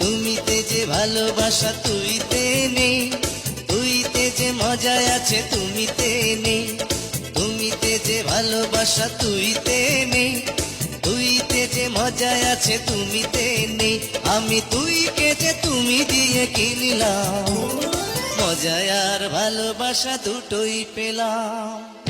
তুমিতে যে ভালোবাসা তুইতে নেই, তুইতে যে মজা আছে তুমিতে নেই। তুমিতে যে ভালোবাসা তুইতে নেই, তুইতে যে মজা আছে তুমিতে নেই। আমি তুইকে যে তুমি দিয়ে কিনলাম, মজা আর ভালোবাসা দুটোই পেলাম।